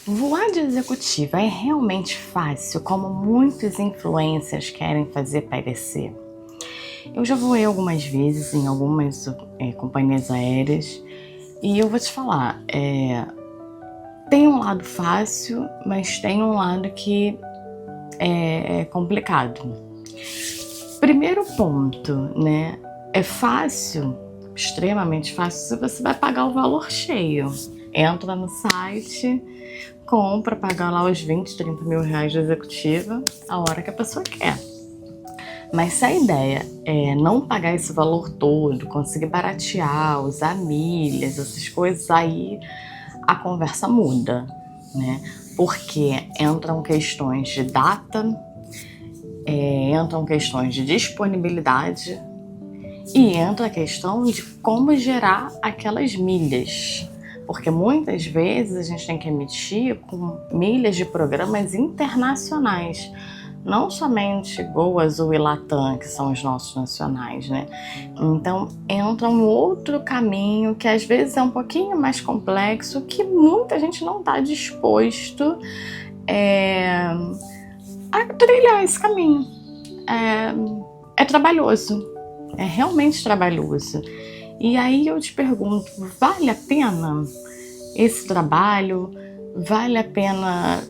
Voar de executiva é realmente fácil, como muitos influencers querem fazer parecer? Eu já voei algumas vezes em algumas companhias aéreas e eu vou te falar, tem um lado fácil, mas tem um lado que é complicado. Primeiro ponto, né? É fácil, extremamente fácil, se você vai pagar o valor cheio. Entra no site, compra, paga lá os 20, 30 mil reais de executiva a hora que a pessoa quer. Mas se a ideia é não pagar esse valor todo, conseguir baratear, usar milhas, essas coisas, aí a conversa muda, né? Porque entram questões de data, entram questões de disponibilidade e entra a questão de como gerar aquelas milhas. Porque muitas vezes a gente tem que emitir com milhas de programas internacionais, não somente Gol, Azul e Latam, que são os nossos nacionais, né? Então entra um outro caminho que às vezes é um pouquinho mais complexo, que muita gente não está disposto a trilhar esse caminho. É trabalhoso, é realmente trabalhoso. E aí eu te pergunto, vale a pena esse trabalho? Vale a pena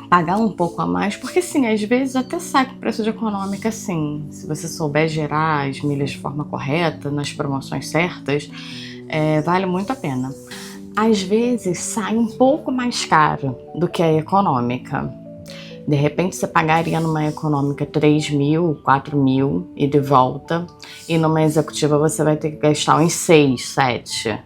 pagar um pouco a mais? Porque sim, às vezes até sai com preço de econômica, sim. Se você souber gerar as milhas de forma correta, nas promoções certas, vale muito a pena. Às vezes sai um pouco mais caro do que a econômica. De repente você pagaria numa econômica 3 mil, 4 mil e de volta, e numa executiva você vai ter que gastar uns 6, 7.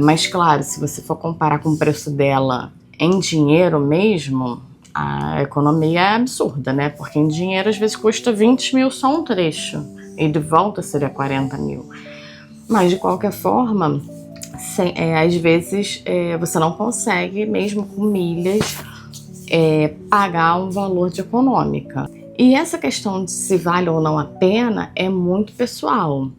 Mas claro, se você for comparar com o preço dela em dinheiro mesmo, a economia é absurda, né? Porque em dinheiro às vezes custa 20 mil só um trecho, e de volta seria 40 mil. Mas de qualquer forma, às vezes você não consegue, mesmo com milhas, pagar um valor de econômica. E essa questão de se vale ou não a pena é muito pessoal,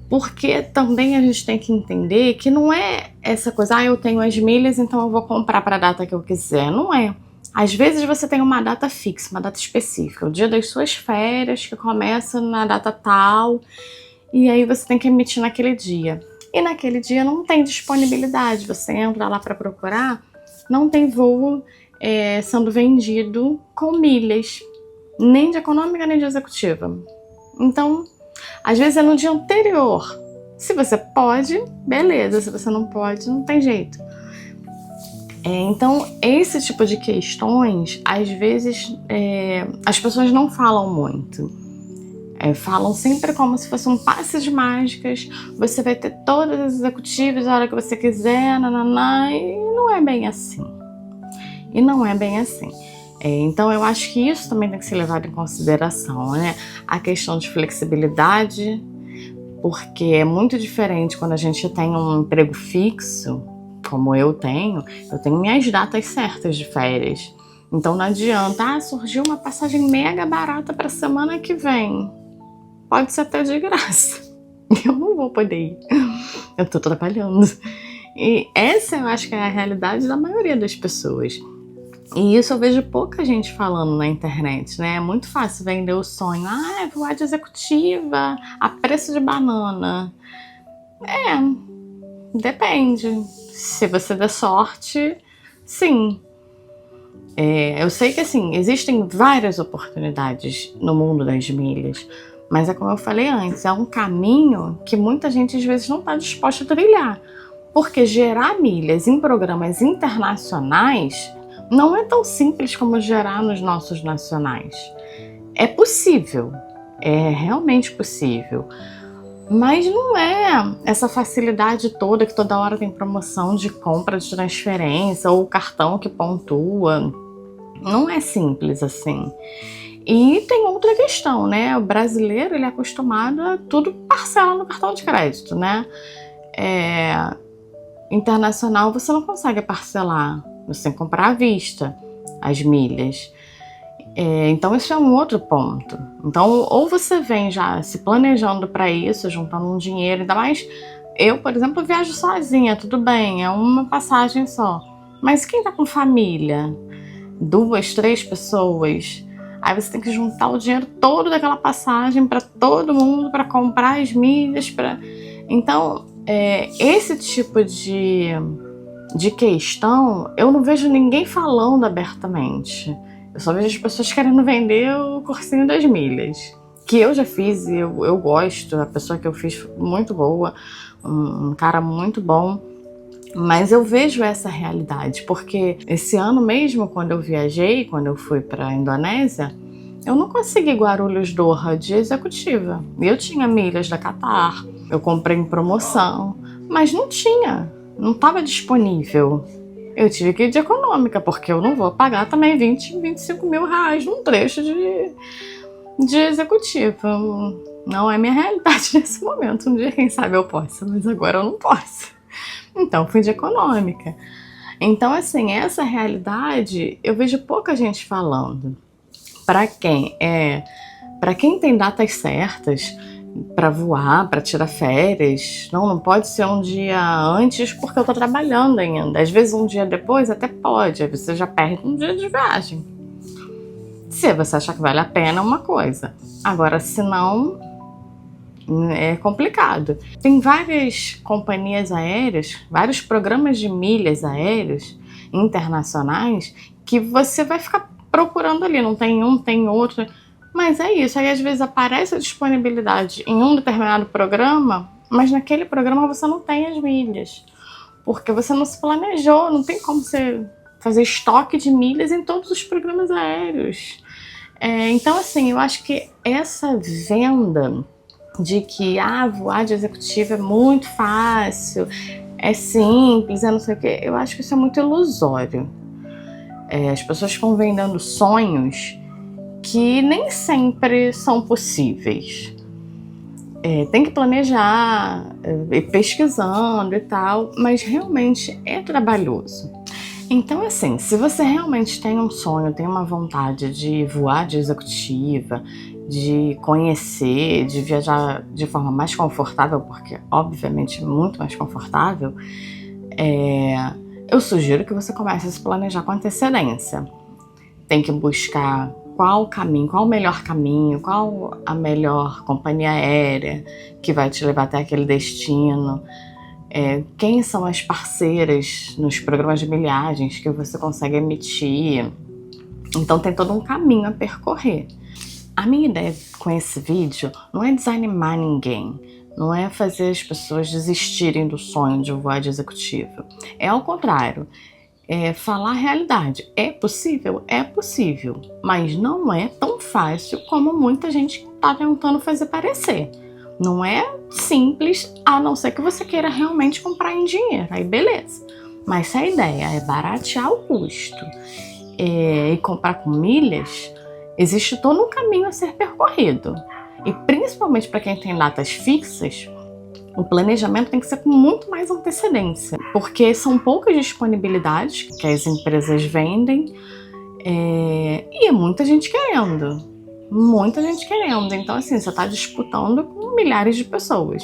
porque também a gente tem que entender que não é essa coisa, eu tenho as milhas, então eu vou comprar para a data que eu quiser. Não é. Às vezes você tem uma data fixa, uma data específica, o dia das suas férias, que começa na data tal, e aí você tem que emitir naquele dia. E naquele dia não tem disponibilidade, você entra lá para procurar, não tem voo sendo vendido com milhas, nem de econômica nem de executiva. Então, às vezes é no dia anterior. Se você pode, beleza. Se você não pode, não tem jeito. Então, esse tipo de questões, às vezes, as pessoas não falam muito. Falam sempre como se fosse um passe de mágicas. Você vai ter todas as executivas a hora que você quiser, nananá, e não é bem assim. Então eu acho que isso também tem que ser levado em consideração, né? A questão de flexibilidade, porque é muito diferente quando a gente tem um emprego fixo, como eu tenho minhas datas certas de férias. Então não adianta, surgiu uma passagem mega barata para a semana que vem. Pode ser até de graça. Eu não vou poder ir. Eu tô trabalhando. E essa eu acho que é a realidade da maioria das pessoas. E isso eu vejo pouca gente falando na internet, né? É muito fácil vender o sonho. Voar de executiva a preço de banana. Depende. Se você der sorte, sim. Eu sei que, assim, existem várias oportunidades no mundo das milhas, mas é como eu falei antes, é um caminho que muita gente às vezes não está disposta a trilhar. Porque gerar milhas em programas internacionais não é tão simples como gerar nos nossos nacionais. É possível, é realmente possível, mas não é essa facilidade toda que toda hora tem promoção de compra de transferência ou cartão que pontua. Não é simples assim. E tem outra questão, né? O brasileiro, ele é acostumado a tudo parcela no cartão de crédito, né? Internacional você não consegue parcelar, você tem que comprar à vista as milhas. Então isso é um outro ponto. Então ou você vem já se planejando para isso, juntando um dinheiro, ainda mais eu, por exemplo, viajo sozinha, tudo bem, é uma passagem só. Mas quem tá com família? 2, 3 pessoas? Aí você tem que juntar o dinheiro todo daquela passagem para todo mundo, para comprar as milhas, Então, esse tipo de questão, eu não vejo ninguém falando abertamente. Eu só vejo as pessoas querendo vender o cursinho das milhas, que eu já fiz e eu gosto. A pessoa que eu fiz muito boa, um cara muito bom. Mas eu vejo essa realidade, porque esse ano mesmo, quando eu viajei, quando eu fui para a Indonésia, eu não consegui Guarulhos-Doha de executiva. Eu tinha milhas da Qatar, eu comprei em promoção, mas não tinha, não estava disponível. Eu tive que ir de econômica, porque eu não vou pagar também 20, 25 mil reais num trecho de executiva. Não é minha realidade nesse momento. Um dia, quem sabe, eu posso, mas agora eu não posso. Então, fui de econômica. Então, assim, essa realidade eu vejo pouca gente falando. Para quem tem datas certas para voar, para tirar férias, não pode ser um dia antes porque eu tô trabalhando ainda. Às vezes um dia depois até pode, aí você já perde um dia de viagem. Se você achar que vale a pena, é uma coisa. Agora, se não, é complicado. Tem várias companhias aéreas, vários programas de milhas aéreas internacionais que você vai ficar procurando ali, não tem um, tem outro, mas é isso. Aí às vezes aparece a disponibilidade em um determinado programa, mas naquele programa você não tem as milhas, porque você não se planejou, não tem como você fazer estoque de milhas em todos os programas aéreos. Então, assim, eu acho que essa venda de que voar de executiva é muito fácil, é simples, é não sei o que, eu acho que isso é muito ilusório. As pessoas ficam vendendo sonhos que nem sempre são possíveis. Tem que planejar, ir pesquisando e tal, mas realmente é trabalhoso. Então, assim, se você realmente tem um sonho, tem uma vontade de voar de executiva, de conhecer, de viajar de forma mais confortável, porque obviamente é muito mais confortável, eu sugiro que você comece a se planejar com antecedência. Tem que buscar qual o melhor caminho, qual a melhor companhia aérea que vai te levar até aquele destino, quem são as parceiras nos programas de milhagens que você consegue emitir. Então tem todo um caminho a percorrer. A minha ideia com esse vídeo não é desanimar ninguém, não é fazer as pessoas desistirem do sonho de voar de executiva. É ao contrário, é falar a realidade. É possível? É possível, mas não é tão fácil como muita gente está tentando fazer parecer. Não é simples, a não ser que você queira realmente comprar em dinheiro, aí beleza. Mas se a ideia é baratear o custo e comprar com milhas, existe todo um caminho a ser percorrido. E principalmente para quem tem datas fixas, o planejamento tem que ser com muito mais antecedência, porque são poucas disponibilidades que as empresas vendem e é muita gente querendo. Muita gente querendo. Então, assim, você está disputando com milhares de pessoas.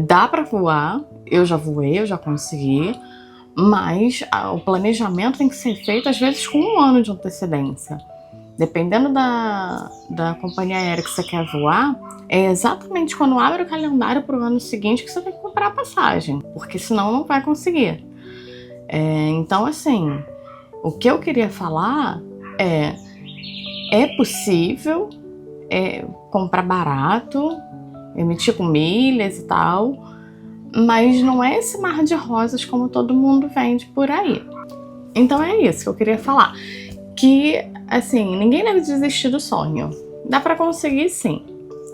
Dá para voar, eu já voei, eu já consegui, mas o planejamento tem que ser feito às vezes com 1 ano de antecedência. Dependendo da companhia aérea que você quer voar, é exatamente quando abre o calendário para o ano seguinte que você tem que comprar a passagem, porque senão não vai conseguir. Então, assim, o que eu queria falar é possível comprar barato, emitir com milhas e tal, mas não é esse mar de rosas como todo mundo vende por aí. Então é isso que eu queria falar, que assim, ninguém deve desistir do sonho, dá para conseguir sim,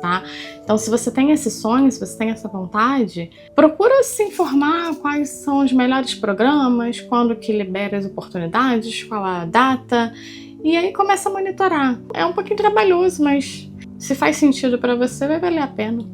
tá? Então se você tem esse sonho, se você tem essa vontade, procura se informar quais são os melhores programas, quando que libera as oportunidades, qual a data, e aí começa a monitorar. É um pouquinho trabalhoso, mas se faz sentido para você, vai valer a pena.